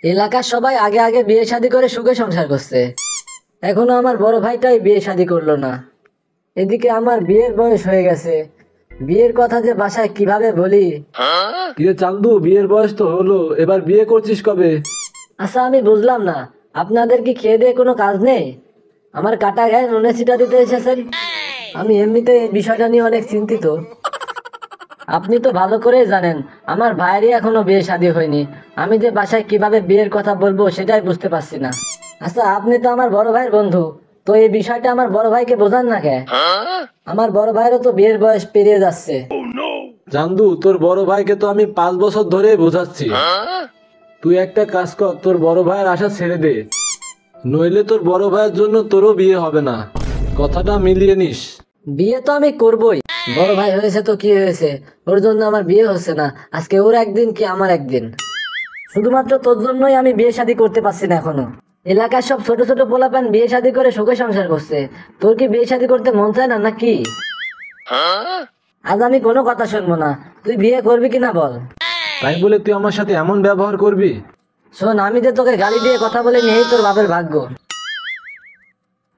এলাকার সবাই আগে আগে বিয়ে শাদী করে সুখে সংসার করছে, এখনো আমার বড় ভাইটাই বিয়ে শাদী করলো না। এদিকে আমার বিয়ের বয়স হয়ে গেছে, বিয়ের কথা যে বাসায় কিভাবে বলি। কিরে চান্দু, বিয়ের বয়স তো হলো, এবার বিয়ে করছিস কবে? আচ্ছা আমি বুঝলাম না, আপনাদের কি খেয়ে দিয়ে কোনো কাজ নেই? আমার কাটা গায়ে নুনে ছিটা দিতে এসেছেন। আমি এমনিতে এই বিষয়টা নিয়ে অনেক চিন্তিত। আপনি তো ভালো করেই জানেন আমার ভাইয়েরই এখনো বিয়ে শাদী হয়নি। আমি যে বাসায় কিভাবে বিয়ের কথা বলবো সেটাই বুঝতে পারছি না। আচ্ছা আপনি তো আমার বড় ভাইয়ের বন্ধু, তো এই বিষয়টা আমার বড় ভাইকে বোঝান না কে? আমার বড় ভাইয়েরও তো বিয়ের বয়স পেরিয়ে যাচ্ছে। চান্দু, তোর বড় ভাইকে তো আমি 5 বছর ধরে বোঝাচ্ছি। তুই একটা কাজ কর, তোর বড় ভাইয়ের আশা ছেড়ে দে, নইলে তোর বড় ভাইয়ের জন্য তোরও বিয়ে হবে না। কথাটা মিলিয়ে নিস। বিয়ে তো আমি করবই, বড় ভাই হয়েছে তো কি হয়েছে, ওর জন্য আমার বিয়ে হচ্ছে না। আজকে ওর একদিন কি আমার একদিন। শুধুমাত্র তোর জন্যই আমি বিয়ে শাদী করতে পারছি না এখনো। এলাকার সব ছোট ছোট পোলাপান বিয়ে শাদী করে সুখে সংসার করছে, তোর কি বিয়ে শাদী করতে মন চায় না নাকি? আজ আমি কোনো কথা শুনবো না, তুই বিয়ে করবি কিনা বল। তাই বলে তুই আমার সাথে এমন ব্যবহার করবি? শোন, আমি যে তোকে গালি দিয়ে কথা বলে নিয়েই তোর বাপের ভাগ্য।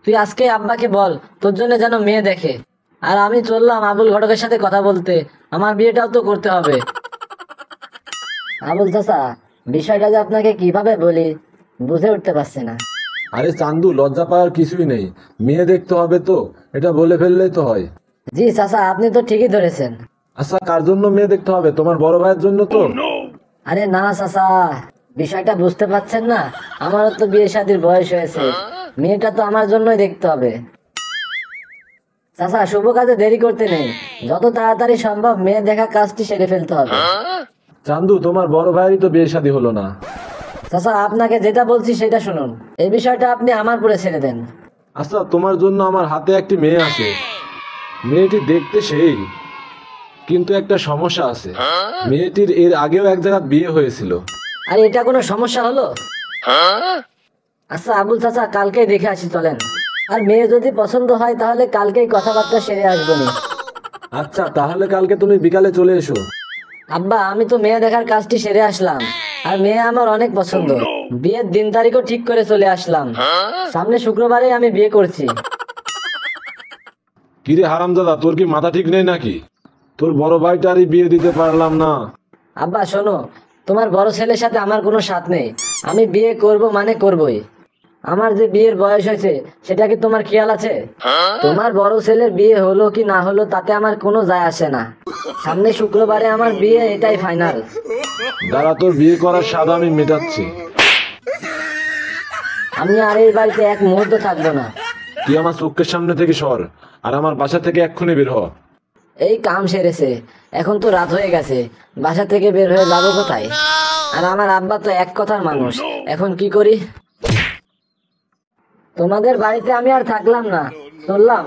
তুই আজকে আব্বাকে বল তোর জন্য যেন মেয়ে দেখে। আর আমি চললাম আবুল ঘটকের সাথে কথা বলতে, আমার বিয়েটাও তো করতে হবে। আবুল চাচা, বিষয়টা যে আপনাকে কিভাবে বলি বুঝে উঠতে পারছি না। আরে চান্দু, লজ্জা পাওয়ার কিছুই নেই, মেয়ে দেখতে হবে তো, এটা বলে ফেললেই তো হয়। জি চাচা, আপনি তো ঠিকই ধরেছেন। আচ্ছা, কার জন্য মেয়ে দেখতে হবে? তোমার বড় ভাইয়ের জন্য তো? আরে না চাচা, বিষয়টা বুঝতে পারছেন না, আমারও তো বিয়ে শাদীর বয়স হয়েছে, মেয়েটা তো আমার জন্যই দেখতে হবে। চাচা, শুভ কাজে দেরি করতে নেই, যত তাড়াতাড়ি সম্ভব মেয়ে দেখা কাজটি সেরে ফেলতে হবে। চান্দু, তোমার বড় ভাইয়েরই তো বিয়ে শাদী হলো না। চাচা, আপনাকে যেটা বলছি সেটা শুনুন, এই বিষয়টা আপনি আমার উপরে ছেড়ে দেন। আচ্ছা, তোমার জন্য আমার হাতে একটি মেয়ে আছে, মেয়েটি দেখতে সেই, কিন্তু একটা সমস্যা আছে। মেয়েটির এর আগেও এক জায়গায় বিয়ে হয়েছিল। আর এটা কোনো সমস্যা হলো? আচ্ছা আবুল চাচা, কালকেই দেখে আসি চলেন। আর মেয়ে যদি পছন্দ হয় তাহলে কালকেই কথাবার্তা সেরে আসবো নি। আচ্ছা, তাহলে কালকে তুমি বিকালে চলে এসো। আব্বা, আমি তো মেয়ে দেখার কাজটি সেরে আসলাম, আর মেয়ে আমার অনেক পছন্দ। বিয়ের দিন তারিখও ঠিক করে চলে আসলাম, সামনে শুক্রবারে আমি বিয়ে করছি। কিরে হারামজাদা, তোর কি মাথা ঠিক নেই নাকি? তোর বড় ভাইটারই বিয়ে দিতে পারলাম না। আব্বা শোনো, তোমার বড় ছেলের সাথে আমার কোনো সাথ নেই, আমি বিয়ে করব মানে করবই। আমার যে বিয়ের বয়স হয়েছে সেটা কি তোমার খেয়াল আছে? তোমার বড় ছেলের বিয়ে হলো কি না হলো তাতে আমার কোনো যায় আসে না, সামনে শুক্রবারে আমার বিয়ে, এটাই ফাইনাল। দাঁড়া, তোর বিয়ে করার স্বাদ আমি মেটাচ্ছি। আমি আর এই বাড়িতে এক মুহূর্ত থাকবো না। তুই আমার চোখের সামনে থেকে সর, আর আমার বাসা থেকে এক্ষুনি বের হ। এই কাম সেরেছে, এখন তো রাত হয়ে গেছে, বাসা থেকে বের হয়ে যাবো কোথায়? আর আমার আব্বা তো এক কথার মানুষ, এখন কি করি? তোমাদের বাড়িতে আমি আর থাকলাম না, চললাম।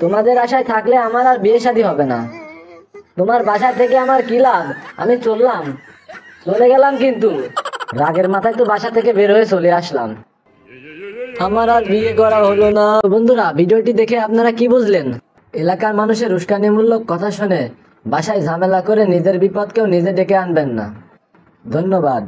তোমাদের আশায় থাকলে আমার আর বিয়ে শাদী হবে না। তোমার বাসা থেকে আমার কি লাভ, আমি চললাম, চলে গেলাম, কিন্তু রাগের মাথায় তো বাসা থেকে বের হয়ে চলে আসলাম। আমার আর বিয়ে করা হলো না। তো বন্ধুরা, ভিডিওটি দেখে আপনারা কি বুঝলেন? এলাকার মানুষের উস্কানিমূলক কথা শুনে বাসায় ঝামেলা করে নিজের বিপদকেও নিজে ডেকে আনবেন না। ধন্যবাদ।